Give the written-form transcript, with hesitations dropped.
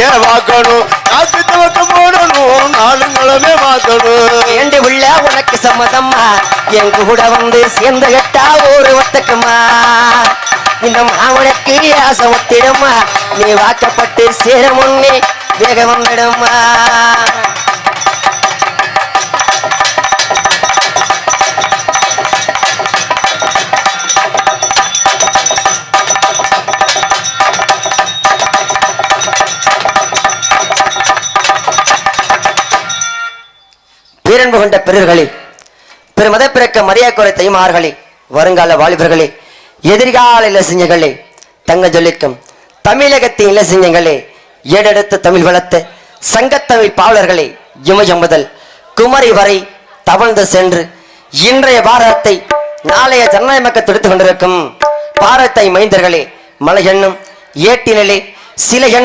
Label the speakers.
Speaker 1: உன்னைய வாக்கணும் காத்து துவக்க போடணும் நாளுங்களுமே வாக்கணும்
Speaker 2: ஏண்டி உள்ள உனக்கு சம்மதம்மா எங்க கூட வந்து சேர்ந்து கட்டா ஒரு வட்டக்குமா இந்த மாவனுக்கு ஆசை ஒத்திடுமா நீ வாக்கப்பட்டு சேர முன்னே வேக வந்துடுமா பேரன்பு கொண்ட பெரியர்களே பெருமத பிறக்க மரியாதை தைமார்களே வருங்கால வாலிபர்களே எதிர்கால இளசிஞர்களே தங்க ஜொலிக்கும் தமிழகத்தின் இளசிஞர்களே ஏடெடுத்து தமிழ் வளர்த்த சங்கத்தமிழ் பாவலர்களே இமயம் முதல் குமரி வரை தவழ்ந்து சென்று இன்றைய பாரதத்தை நாளைய ஜனநாயக துடித்துக் கொண்டிருக்கும் பாரத்தை மைந்தர்களே மலை எண்ணும் ஏட்டினிலே சில எண்ணம்